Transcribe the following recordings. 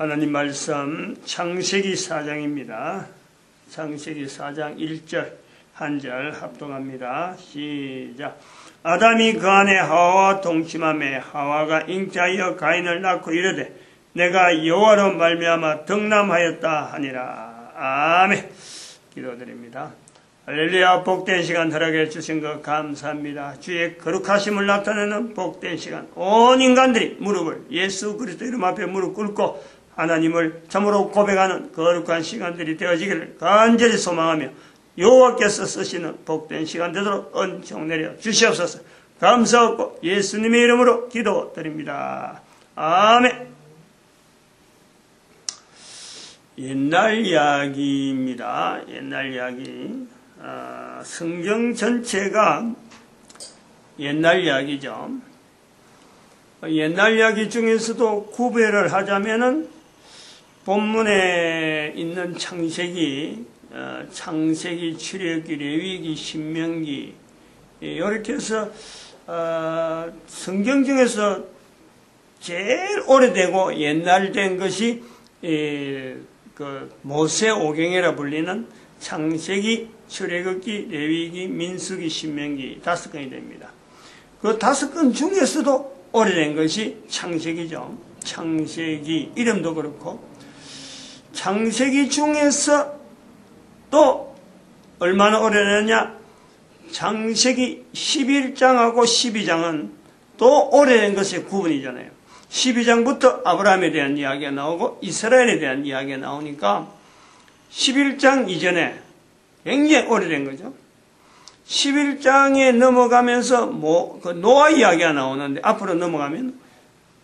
하나님 말씀 창세기 4장입니다. 창세기 4장 1절 한 절 합동합니다. 시작. 아담이 그 안에 하와와 동침하매 하와가 잉태하여 가인을 낳고 이르되 내가 여호와로 말미암아 덕남하였다 하니라. 아멘. 기도드립니다. 할렐루야. 복된 시간 허락해 주신 것 감사합니다. 주의 거룩하심을 나타내는 복된 시간, 온 인간들이 무릎을 예수 그리스도 이름 앞에 무릎 꿇고 하나님을 참으로 고백하는 거룩한 시간들이 되어지기를 간절히 소망하며 여호와께서 쓰시는 복된 시간 되도록 은총 내려 주시옵소서. 감사하고 예수님의 이름으로 기도드립니다. 아멘. 옛날 이야기입니다. 옛날 이야기. 성경 전체가 옛날 이야기죠. 옛날 이야기 중에서도 구별을 하자면은 본문에 있는 창세기, 출애굽기, 레위기, 신명기 이렇게 해서 성경 중에서 제일 오래되고 옛날 된 것이 그 모세오경이라 불리는 창세기, 출애굽기, 레위기, 민수기, 신명기 5건이 됩니다. 그 5건 중에서도 오래된 것이 창세기죠. 창세기 이름도 그렇고 창세기 중에서 또 얼마나 오래됐냐? 창세기 11장하고 12장은 또 오래된 것의 구분이잖아요. 12장부터 아브라함에 대한 이야기가 나오고 이스라엘에 대한 이야기가 나오니까 11장 이전에 굉장히 오래된 거죠. 11장에 넘어가면서 그 노아 이야기가 나오는데 앞으로 넘어가면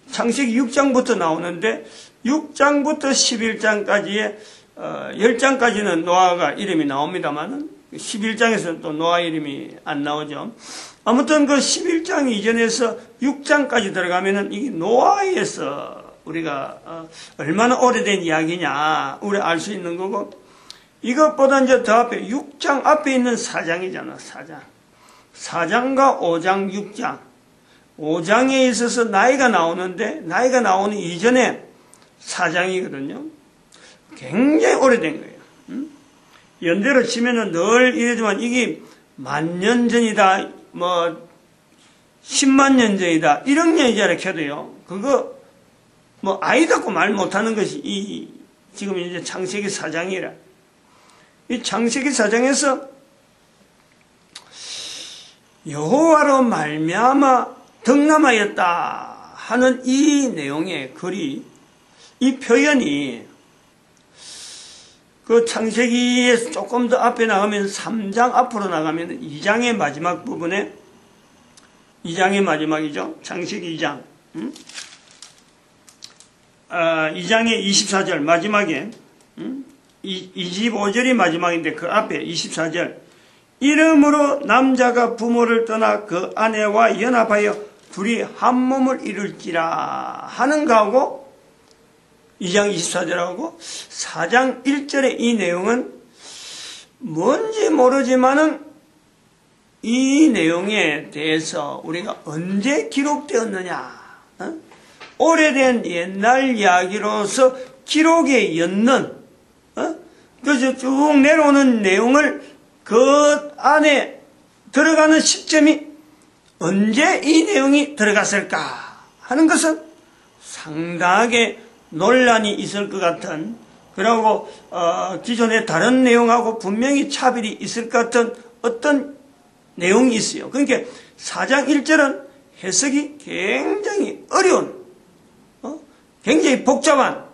창세기 6장부터 나오는데 6장부터 11장까지의 10장까지는 노아가 이름이 나옵니다만 11장에서는 또 노아 이름이 안 나오죠. 아무튼 그 11장 이전에서 6장까지 들어가면은 이게 노아에서 우리가 얼마나 오래된 이야기냐 우리 알 수 있는 거고, 이것보다 이제 더 앞에 6장 앞에 있는 4장이잖아. 4장과 5장, 6장. 5장에 있어서 나이가 나오는데 나이가 나오는 이전에 4장이거든요. 굉장히 오래된 거예요. 연대로 치면은 늘 이러지만 이게 10,000년 전이다, 10만 년 전이다, 1억 년이라 해도요. 그거 아이다고 말 못하는 것이 지금 이제 창세기 4장이라. 이 창세기 4장에서 여호와로 말미암아 덕남하였다 하는 이 내용의 글이, 이 표현이 그 창세기에서 조금 더 앞에 나가면 3장 앞으로 나가면 2장의 마지막 부분에, 2장의 마지막이죠. 창세기 2장. 2장의 24절 마지막에 25절이 마지막인데 그 앞에 24절 이름으로 남자가 부모를 떠나 그 아내와 연합하여 둘이 한 몸을 이룰지라 하는 거하고 2장 24절하고 4장 1절의 이 내용은 뭔지 모르지만은 이 내용에 대해서 우리가 언제 기록되었느냐, 오래된 옛날 이야기로서 기록에 였는, 그래서 쭉 내려오는 내용을 그 안에 들어가는 시점이 언제 이 내용이 들어갔을까 하는 것은 상당하게 논란이 있을 것 같은, 그리고 기존의 다른 내용하고 분명히 차별이 있을 것 같은 어떤 내용이 있어요. 그러니까 4장 1절은 해석이 굉장히 어려운, 굉장히 복잡한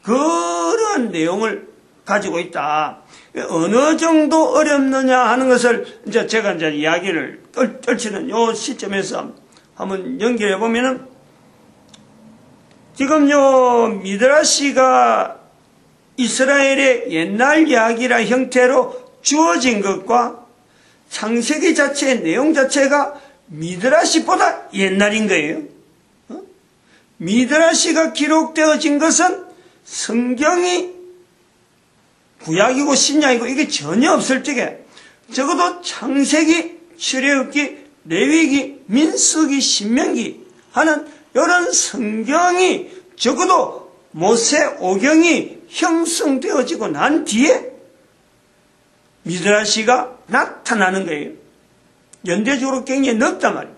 그런 내용을 가지고 있다. 어느 정도 어렵느냐 하는 것을 이제 제가 이야기를 떨치는 요 시점에서 한번 연결해 보면은, 지금 미드라시가 이스라엘의 옛날 이야기라 형태로 주어진 것과 창세기 자체의 내용 자체가 미드라시보다 옛날인 거예요. 미드라시가 기록되어진 것은 성경이 구약이고 신약이고 이게 전혀 없을 적에 적어도 창세기, 출애굽기, 레위기, 민수기, 신명기 하는 이런 성경이 적어도 모세오경이 형성되어지고 난 뒤에 미드라시가 나타나는 거예요. 연대적으로 굉장히 넓단 말이에요.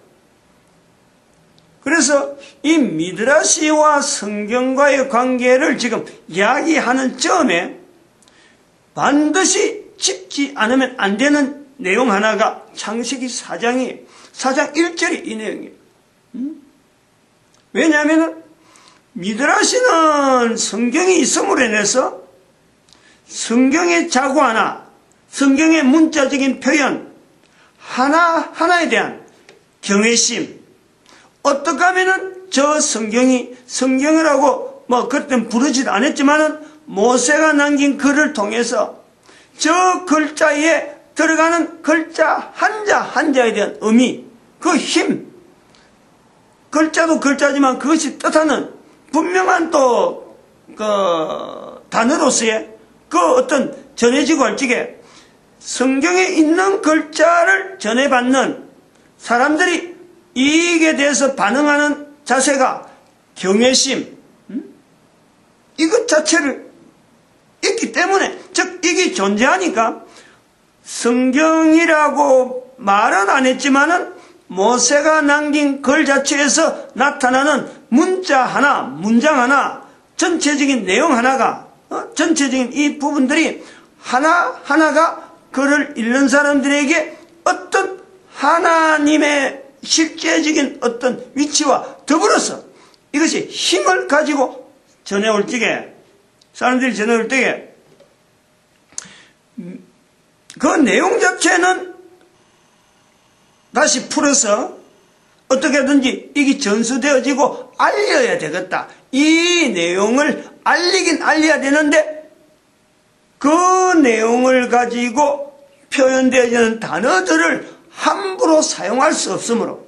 그래서 이 미드라시와 성경과의 관계를 지금 이야기하는 점에 반드시 짚지 않으면 안 되는 내용 하나가 창세기 4장이 4장 1절이 이 내용이에요. 왜냐하면 미드라시는 성경이 있음으로 인해서 성경의 자구 하나, 성경의 문자적인 표현 하나하나에 대한 경외심, 어떻게 하면은 저 성경이 성경이라고 그때는 부르지도 않았지만은 모세가 남긴 글을 통해서 저 글자에 들어가는 글자 한자에 대한 의미, 그 힘, 글자도 글자지만 그것이 뜻하는 분명한 또 단어로서의 그 어떤 전해지고 할 적에 성경에 있는 글자를 전해받는 사람들이 이익에 대해서 반응하는 자세가 경외심, 이것 자체를 있기 때문에, 즉 이게 존재하니까 성경이라고 말은 안 했지만은 모세가 남긴 글 자체에서 나타나는 문자 하나, 문장 하나, 전체적인 내용 하나가, 전체적인 이 부분들이 하나하나가 글을 읽는 사람들에게 어떤 하나님의 실제적인 어떤 위치와 더불어서 이것이 힘을 가지고 전해올 적에, 사람들이 전해올 때에 그 내용 자체는 다시 풀어서 어떻게든지 이게 전수되어지고 알려야 되겠다. 이 내용을 알리긴 알려야 되는데 그 내용을 가지고 표현되어지는 단어들을 함부로 사용할 수 없으므로,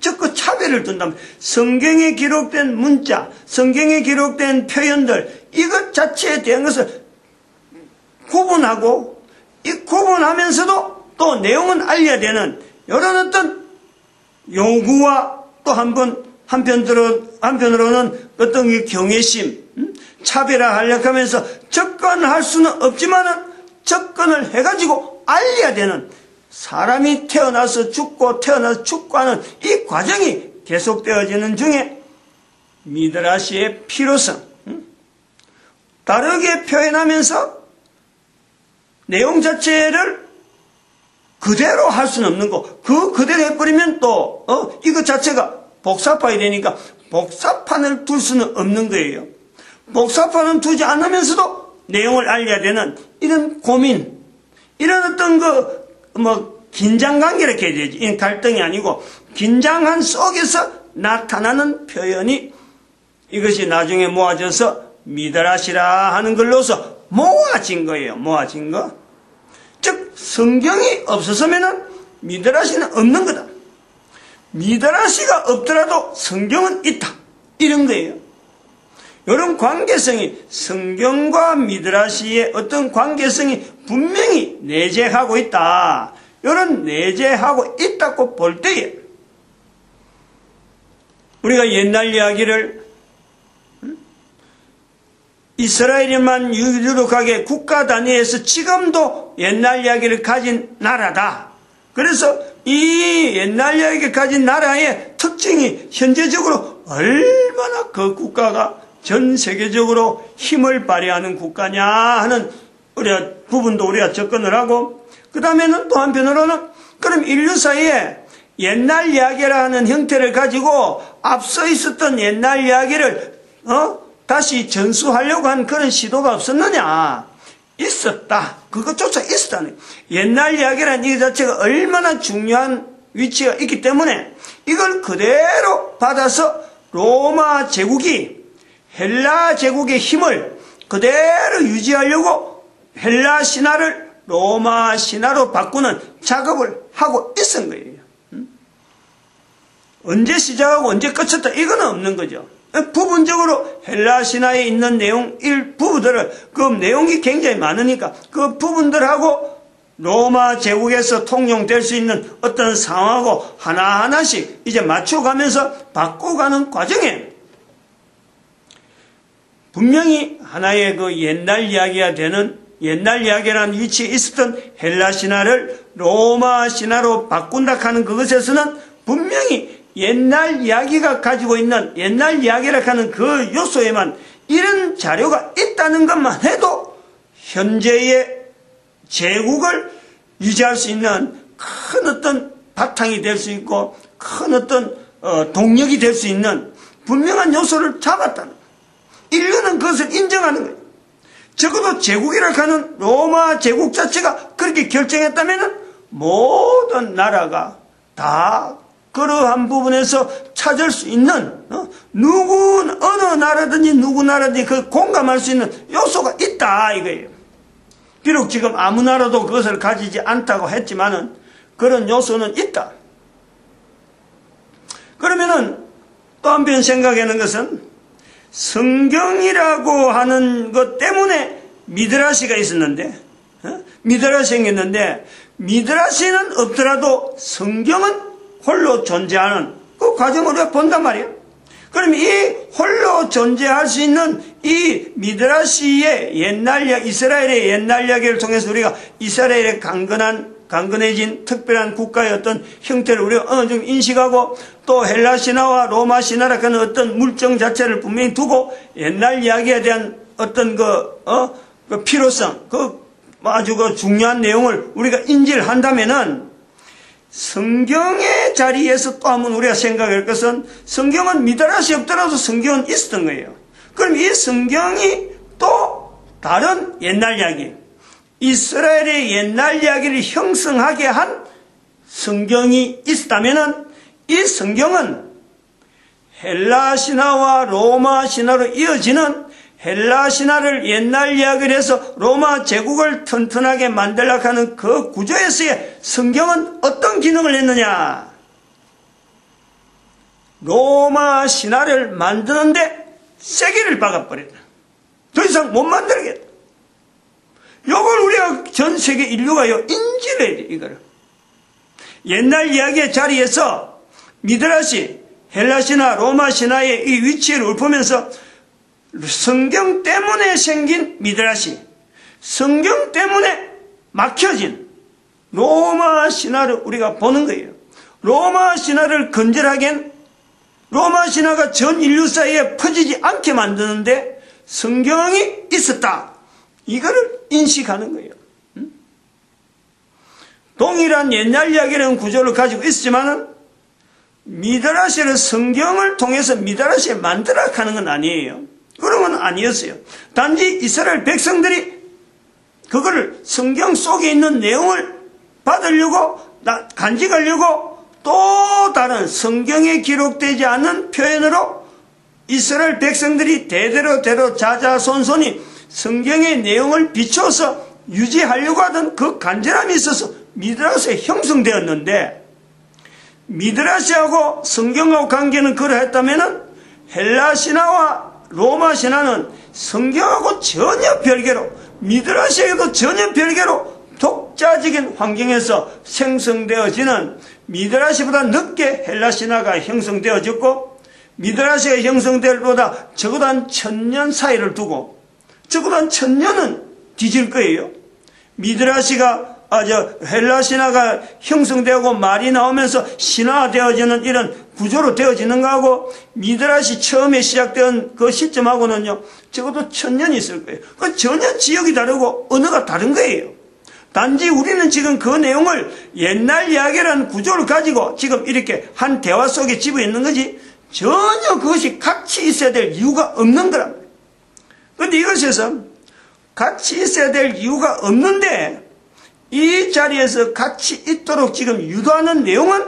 즉 그 차별을 둔다면 성경에 기록된 문자, 성경에 기록된 표현들, 이것 자체에 대한 것을 구분하고, 이 구분하면서도 또 내용은 알려야 되는 이런 어떤 요구와 또 한편으로는 어떤 경외심, 차별화하려고 하면서 접근할 수는 없지만은 접근을 해가지고 알려야 되는, 사람이 태어나서 죽고 태어나서 죽고 하는 이 과정이 계속되어지는 중에 미드라시의 필요성, 다르게 표현하면서 내용 자체를 그대로 할 수는 없는 거, 그대로 해버리면 또 이것 자체가 복사판이 되니까 복사판을 둘 수는 없는 거예요. 복사판은 두지 않으면서도 내용을 알려야 되는 이런 고민, 이런 어떤 긴장관계를 해야 되지. 이건 갈등이 아니고 긴장한 속에서 나타나는 표현이, 이것이 나중에 모아져서 미드라시라 하는 걸로서 모아진 거예요. 모아진 거. 즉 성경이 없었으면 미드라시는 없는 거다. 미드라시가 없더라도 성경은 있다. 이런 거예요. 이런 관계성이, 성경과 미드라시의 어떤 관계성이 분명히 내재하고 있다. 이런 내재하고 있다고 볼 때에 우리가 옛날 이야기를 이스라엘만 유력하게 국가 단위에서 지금도 옛날 이야기를 가진 나라다. 그래서 이 옛날 이야기를 가진 나라의 특징이 현재적으로 얼마나 그 국가가 전 세계적으로 힘을 발휘하는 국가냐 하는 부분도 우리가 접근을 하고, 그 다음에는 또 한편으로는 그럼 인류 사이에 옛날 이야기라 하는 형태를 가지고 앞서 있었던 옛날 이야기를 다시 전수하려고 한 그런 시도가 없었느냐? 있었다. 그것조차 있었다네. 옛날 이야기라는 이 자체가 얼마나 중요한 위치가 있기 때문에 이걸 그대로 받아서 로마 제국이 헬라 제국의 힘을 그대로 유지하려고 헬라 신화를 로마 신화로 바꾸는 작업을 하고 있은 거예요. 언제 시작하고 언제 끝쳤다 이건 없는 거죠. 부분적으로 헬라 신화에 있는 내용 일부분들을, 그 내용이 굉장히 많으니까 그 부분들하고 로마 제국에서 통용될 수 있는 어떤 상황하고 하나하나씩 이제 맞춰가면서 바꿔가는 과정에 분명히 하나의 그 옛날 이야기가 되는, 옛날 이야기라는 위치에 있었던 헬라 신화를 로마 신화로 바꾼다 하는 그것에서는 분명히 옛날 이야기가 가지고 있는, 옛날 이야기라 하는 그 요소에만 이런 자료가 있다는 것만 해도 현재의 제국을 유지할 수 있는 큰 어떤 바탕이 될 수 있고 큰 어떤 동력이 될 수 있는 분명한 요소를 잡았다는 거예요. 인류는 그것을 인정하는 거예요. 적어도 제국이라 하는 로마 제국 자체가 그렇게 결정했다면 모든 나라가 다 그러한 부분에서 찾을 수 있는, 어느 나라든지 누구 나라든지 그 공감할 수 있는 요소가 있다 이거예요. 비록 지금 아무 나라도 그것을 가지지 않다고 했지만은 그런 요소는 있다. 그러면은 또 한편 생각하는 것은 성경이라고 하는 것 때문에 미드라시가 있었는데, 미드라시가 있는데, 미드라시는 없더라도 성경은 홀로 존재하는 그 과정을 우리가 본단 말이에요. 그럼 이 홀로 존재할 수 있는 이 미드라시의 옛날 이스라엘의 옛날 이야기를 통해서 우리가 이스라엘의 강건해진 특별한 국가의 어떤 형태를 우리가 어느 정도 인식하고 또 헬라 신화와 로마 신화라 하는 어떤 물정 자체를 분명히 두고 옛날 이야기에 대한 어떤 그 필요성, 아주 중요한 내용을 우리가 인지를 한다면은 성경의 자리에서 또 한번 우리가 생각할 것은 성경은 미드라시 없더라도 성경은 있었던 거예요. 그럼 이 성경이 또 다른 옛날 이야기, 이스라엘의 옛날 이야기를 형성하게 한 성경이 있었다면 이 성경은 헬라 신화와 로마 신화로 이어지는 헬라 신화를 옛날 이야기를 해서 로마 제국을 튼튼하게 만들려고 하는 그 구조에서의 성경은 어떤 기능을 했느냐? 로마 신화를 만드는데 세기를 박아버렸다. 더 이상 못 만들겠다. 이걸 우리가 전 세계 인류가요 인지를 해야 돼. 이거를 옛날 이야기의 자리에서 미드라시, 헬라 신화, 로마 신화의 이 위치를 읊으면서 성경 때문에 생긴 미드라시, 성경 때문에 막혀진 로마 신화를 우리가 보는 거예요. 로마 신화를 건절하게 로마 신화가 전 인류 사이에 퍼지지 않게 만드는데 성경이 있었다. 이거를 인식하는 거예요. 동일한 옛날 이야기라는 구조를 가지고 있지만은 미드라시를 성경을 통해서 미드라시에 만들어 가는 건 아니에요. 그런 건 아니었어요. 단지 이스라엘 백성들이 그거를 성경 속에 있는 내용을 받으려고 간직하려고 또 다른 성경에 기록되지 않은 표현으로 이스라엘 백성들이 대대로 자자손손이 성경의 내용을 비춰서 유지하려고 하던 그 간절함이 있어서 미드라시에 형성되었는데 미드라시하고 성경하고 관계는 그러했다면 헬라 신화와 로마 신화는 성경하고 전혀 별개로 미드라시에도 전혀 별개로 독자적인 환경에서 생성되어지는 미드라시보다 늦게 헬라 신화가 형성되어졌고 미드라시가 형성될 보다 적어도 한 1000년 사이를 두고 적어도 한 1000년은 뒤질 거예요. 미드라시가 헬라 신화가 형성되고 말이 나오면서 신화되어지는 이런 구조로 되어지는 거하고 미드라시 처음에 시작된 그 시점하고는요 적어도 1000년이 있을 거예요. 그 전혀 지역이 다르고 언어가 다른 거예요. 단지 우리는 지금 그 내용을 옛날 이야기라는 구조를 가지고 지금 이렇게 한 대화 속에 집어 있는 거지 전혀 그것이 같이 있어야 될 이유가 없는 거란 말이에요. 그런데 이것에서 같이 있어야 될 이유가 없는데 이 자리에서 같이 있도록 지금 유도하는 내용은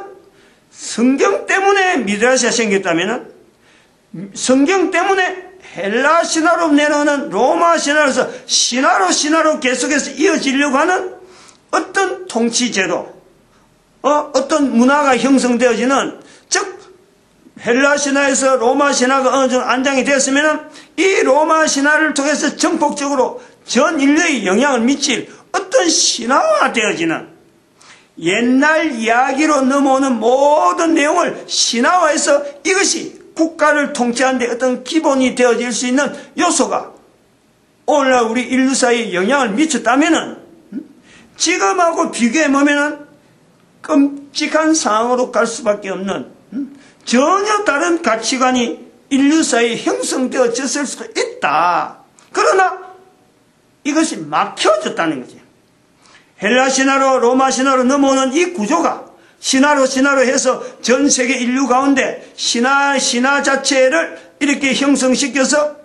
성경 때문에 미드라시가 생겼다면 성경 때문에 헬라 신화로 내려오는 로마 신화로서 신화로 계속해서 이어지려고 하는 어떤 통치제도, 어떤 문화가 형성되어지는 즉 헬라 신화에서 로마 신화가 어느 정도 안장이 되었으면 이 로마 신화를 통해서 전폭적으로 전 인류에 영향을 미칠 어떤 신화화되어지는 옛날 이야기로 넘어오는 모든 내용을 신화화해서 이것이 국가를 통치하는 데 어떤 기본이 되어질 수 있는 요소가 오늘날 우리 인류 사회에 영향을 미쳤다면은 지금하고 비교해보면은 끔찍한 상황으로 갈 수밖에 없는 전혀 다른 가치관이 인류 사회에 형성되어졌을 수도 있다. 그러나 이것이 막혀졌다는 거지. 헬라 신화로 로마 신화로 넘어오는 이 구조가 신화로 해서 전 세계 인류 가운데 신화 자체를 이렇게 형성시켜서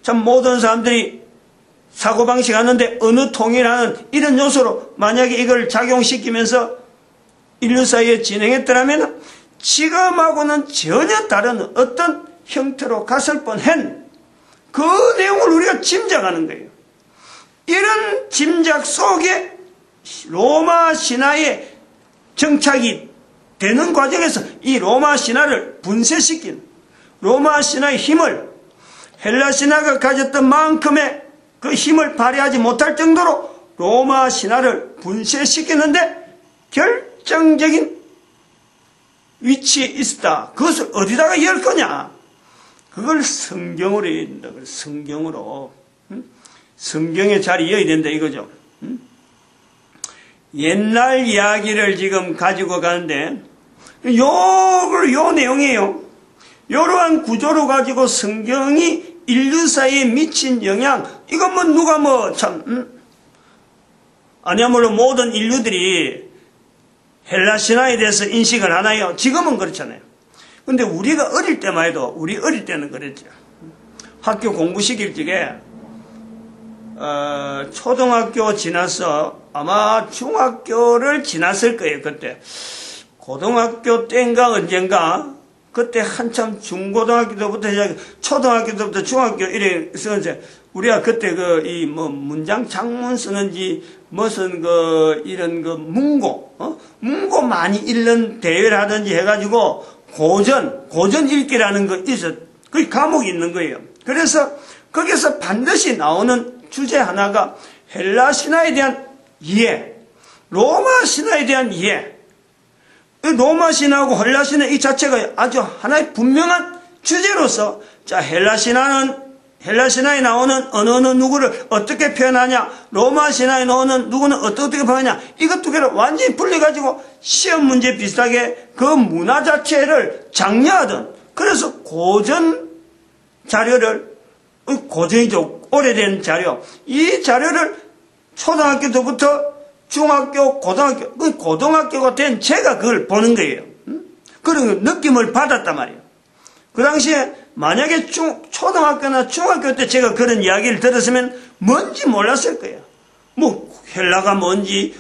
참 모든 사람들이 사고방식 하는데 어느 통일하는 이런 요소로 만약에 이걸 작용시키면서 인류 사이에 진행했더라면 지금하고는 전혀 다른 어떤 형태로 갔을 뻔한 그 내용을 우리가 짐작하는 거예요. 이런 짐작 속에 로마 신화의 정착이 되는 과정에서 이 로마 신화를 분쇄시킨 로마 신화의 힘을 헬라 신화가 가졌던 만큼의 그 힘을 발휘하지 못할 정도로 로마 신화를 분쇄시키는데 결정적인 위치에 있다. 그것을 어디다가 열 거냐? 그걸 성경으로 해야 된다. 성경으로. 성경의 자리에 이어야 된다 이거죠. 옛날 이야기를 지금 가지고 가는데 요 내용이에요. 이러한 구조로 가지고 성경이 인류 사회에 미친 영향, 이건 뭐 누가 아니야말로 모든 인류들이 헬라 신화에 대해서 인식을 하나요? 지금은 그렇잖아요. 근데 우리가 어릴 때만 해도, 우리 어릴 때는 그랬죠. 학교 공부 시킬 적에, 초등학교 지나서 아마 중학교를 지났을 거예요, 그때. 고등학교 때인가 언젠가, 그때 한참 중고등학교 때부터 시작해, 초등학교 때부터 중학교 이래 쓰는데, 우리가 그때 문장 장문 쓰는지, 무슨 이런 문고, 문고 많이 읽는 대회를 하든지 해가지고, 고전 읽기라는 거 그 과목이 있는 거예요. 그래서 거기서 반드시 나오는 주제 하나가 헬라 신화에 대한 이해, 로마 신화에 대한 이해, 로마 신화하고 헬라 신화 이 자체가 아주 하나의 분명한 주제로서, 자, 헬라 신화에 나오는 어느 누구를 어떻게 표현하냐, 로마 신화에 나오는 누구는 어떻게 표현하냐, 이것 두 개를 완전히 분리가지고 시험 문제 비슷하게 그 문화 자체를 장려하던, 그래서 고전 자료를, 고전이죠, 오래된 자료, 이 자료를 초등학교 때부터 중학교, 고등학교가 된 제가 그걸 보는 거예요. 그런 느낌을 받았단 말이에요. 그 당시에 만약에 초등학교나 중학교 때 제가 그런 이야기를 들었으면 뭔지 몰랐을 거예요. 헬라가 뭔지,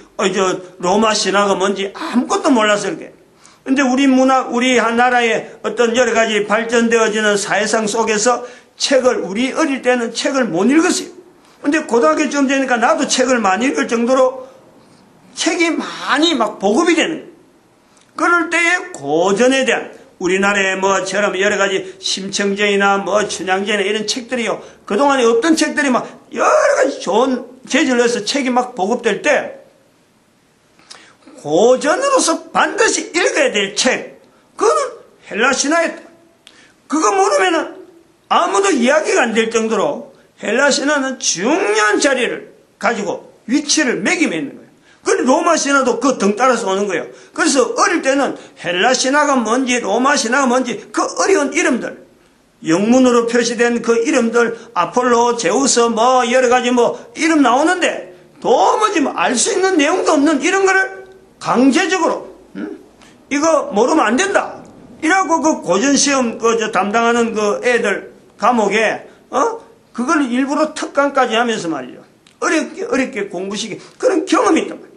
로마 신화가 뭔지 아무것도 몰랐을 거예요. 근데 우리 나라의 어떤 여러 가지 발전되어지는 사회상 속에서 우리 어릴 때는 책을 못 읽었어요. 근데 고등학교쯤 되니까 나도 책을 많이 읽을 정도로 책이 많이 보급이 되는 거예요. 그럴 때에 고전에 대한, 우리나라에 저럼 여러 가지 심청전이나 춘향전이나 이런 책들이요, 그동안에 없던 책들이 여러 가지 좋은 재질로 해서 책이 보급될 때, 고전으로서 반드시 읽어야 될 책, 그거는 헬라 신화였다. 그거 모르면은 아무도 이야기가 안 될 정도로 헬라 신화는 중요한 자리를 가지고 위치를 매김해 있는 거예요. 그런데 로마 신화도 그 등 따라서 오는 거예요. 그래서 어릴 때는 헬라 신화가 뭔지, 로마 신화가 뭔지, 그 어려운 이름들, 영문으로 표시된 그 이름들, 아폴로, 제우스, 여러 가지 이름 나오는데, 도무지 알 수 있는 내용도 없는 이런 거를 강제적으로, 이거 모르면 안 된다. 이라고 그 고전시험 담당하는 그 애들 과목에, 그걸 일부러 특강까지 하면서 말이죠. 어렵게 공부시키, 그런 경험이 있단 말이에요.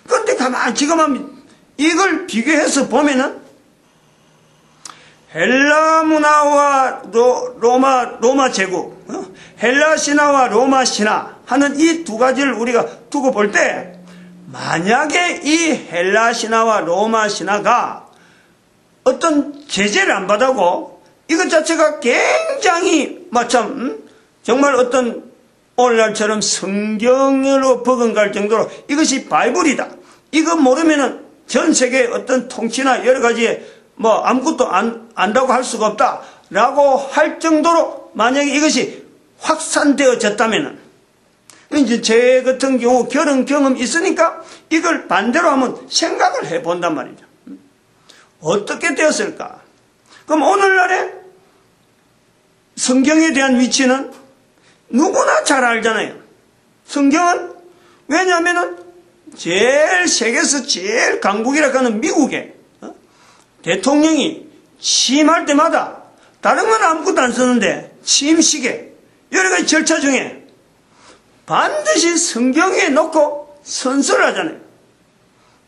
그런데 가만히 지금 이걸 비교해서 보면은, 헬라 문화와 로마 제국, 헬라 신화와 로마 신화 하는 이 두 가지를 우리가 두고 볼 때, 만약에 이 헬라 신화와 로마 신화가 어떤 제재를 안 받고 이것 자체가 굉장히 정말 어떤 오늘날처럼 성경으로 버금갈 정도로 이것이 바이블이다. 이거 모르면은 전 세계의 어떤 통치나 여러 가지의 뭐 아무것도 안다고 할 수가 없다라고 할 정도로 만약에 이것이 확산되어졌다면은 이제 제 같은 경우 결혼 경험이 있으니까 이걸 반대로 한번 생각을 해본단 말이죠. 어떻게 되었을까? 그럼 오늘날에 성경에 대한 위치는 누구나 잘 알잖아요. 성경은 왜냐하면은 세계에서 제일 강국이라고 하는 미국의 대통령이 취임할 때마다 다른 건 아무것도 안 쓰는데 취임식에 여러 가지 절차 중에 반드시 성경에 놓고 선서를 하잖아요.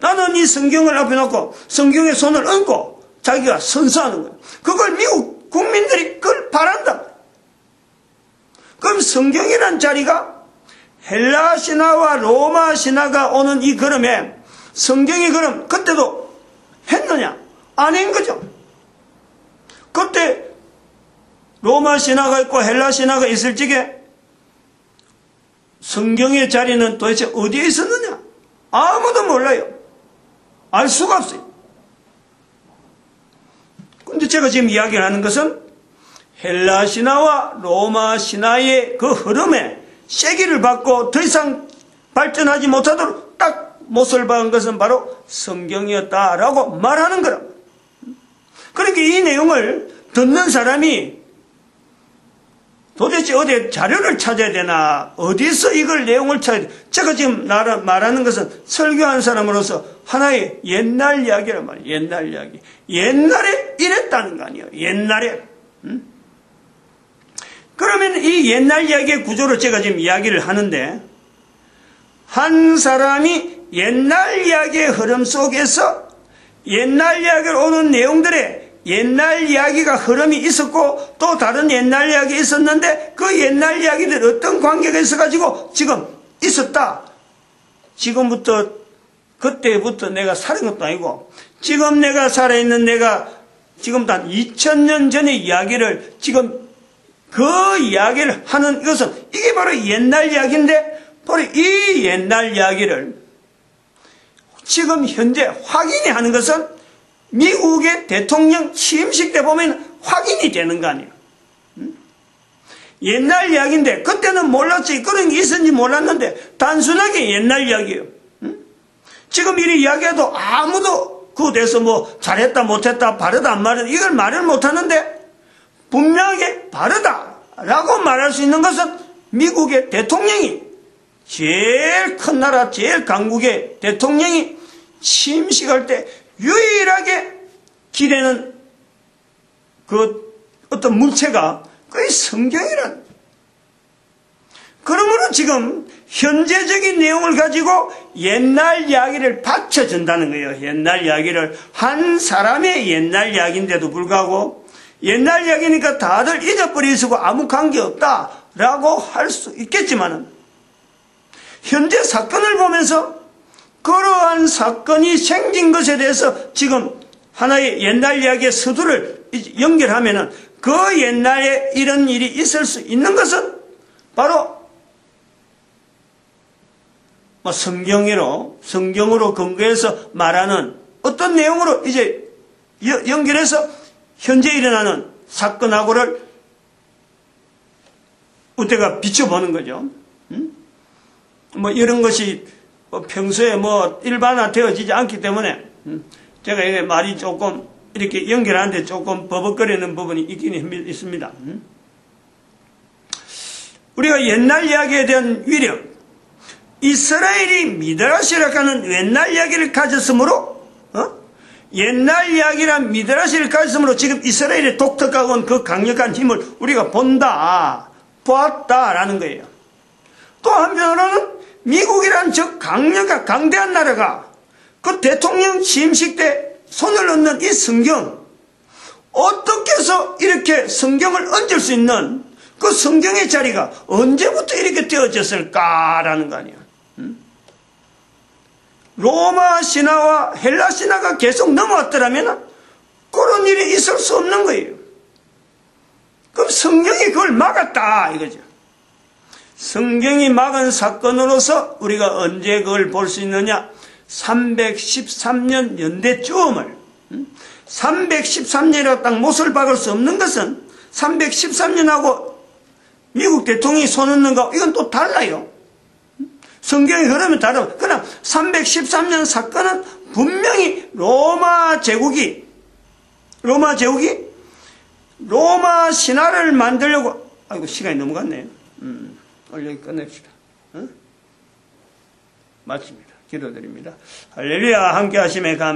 나는 이 성경을 앞에 놓고 성경에 손을 얹고 자기가 선서하는 거예요. 그걸 미국 국민들이 그걸 바란다. 그럼 성경이란 자리가 헬라 신화와 로마 신화가 오는 이 걸음에 성경이 그럼 그때도 했느냐? 아닌 거죠. 그때 로마 신화가 있고 헬라 신화가 있을 적에 성경의 자리는 도대체 어디에 있었느냐? 아무도 몰라요. 알 수가 없어요. 근데 제가 지금 이야기를 하는 것은 헬라 신화와 로마 신화의 그 흐름에 세기를 받고 더 이상 발전하지 못하도록 딱 못을 박은 것은 바로 성경이었다라고 말하는 거라. 그러니까 이 내용을 듣는 사람이 도대체 어디 자료를 찾아야 되나, 어디서 이걸 내용을 찾아야 돼. 제가 지금 말하는 것은 설교한 사람으로서 하나의 옛날 이야기란 말이에요. 옛날 이야기. 옛날에 이랬다는 거 아니에요. 옛날에. 그러면 이 옛날 이야기의 구조를 제가 지금 이야기를 하는데, 한 사람이 옛날 이야기의 흐름 속에서 옛날 이야기로 오는 내용들의 옛날 이야기가 흐름이 있었고 또 다른 옛날 이야기 있었는데 그 옛날 이야기들 어떤 관계가 있어가지고 지금 있었다. 지금부터 그때부터 내가 사는 것도 아니고 지금 내가 살아있는 내가 지금부터 한 2000년 전의 이야기를 지금 그 이야기를 하는 이것은 이게 바로 옛날 이야기인데 바로 이 옛날 이야기를 지금 현재 확인이 하는 것은 미국의 대통령 취임식 때 보면 확인이 되는 거 아니에요. 옛날 이야기인데 그때는 몰랐지. 그런 게 있었는지 몰랐는데 단순하게 옛날 이야기예요. 지금 이리 이야기해도 아무도 그거 대해서 뭐 잘했다 못했다 바르다 안 바르다 이걸 말을 못하는데 분명하게 바르다라고 말할 수 있는 것은 미국의 대통령이 제일 큰 나라 제일 강국의 대통령이 취임식할 때 유일하게 기대는 그 어떤 물체가 그게 성경이란. 그러므로 지금 현재적인 내용을 가지고 옛날 이야기를 받쳐준다는 거예요. 옛날 이야기를 한 사람의 옛날 이야기인데도 불구하고 옛날 이야기니까 다들 잊어버리시고 아무 관계없다라고 할 수 있겠지만은 현재 사건을 보면서 그러한 사건이 생긴 것에 대해서 지금 하나의 옛날 이야기의 서두를 연결하면은 그 옛날에 이런 일이 있을 수 있는 것은 바로 성경으로 근거해서 말하는 어떤 내용으로 이제 연결해서 현재 일어나는 사건하고를 우리가 비춰보는 거죠. 뭐 이런 것이 평소에 뭐 일반화되어지지 않기 때문에 제가 이게 말이 조금 이렇게 연결하는데 조금 버벅거리는 부분이 있긴 있습니다. 우리가 옛날 이야기에 대한 위력, 이스라엘이 미드라시라고 하는 옛날 이야기를 가졌으므로 옛날 이야기란 미드라시를 가졌으므로 지금 이스라엘의 독특하고 그 강력한 힘을 우리가 보았다라는 거예요. 또 한편으로는 미국이란 저 강력한 강대한 나라가 그 대통령 취임식 때 손을 얹는 이 성경, 어떻게 해서 이렇게 성경을 얹을 수 있는 그 성경의 자리가 언제부터 이렇게 되어졌을까라는 거 아니에요. 로마 신화와 헬라 신화가 계속 넘어왔더라면 그런 일이 있을 수 없는 거예요. 그럼 성경이 그걸 막았다 이거죠. 성경이 막은 사건으로서 우리가 언제 그걸 볼 수 있느냐? 313년 연대주음을 313년이라고 딱 못을 박을 수 없는 것은 313년하고 미국 대통령이 손 얹는 거 이건 또 달라요. 성경의 흐름은 다르고 그러나 313년 사건은 분명히 로마 제국이 로마 신화를 만들려고 아이고 시간이 넘어갔네요. 오늘 여기 끝냅시다. 마칩니다. 기도드립니다. 할렐루야 함께 하심에 감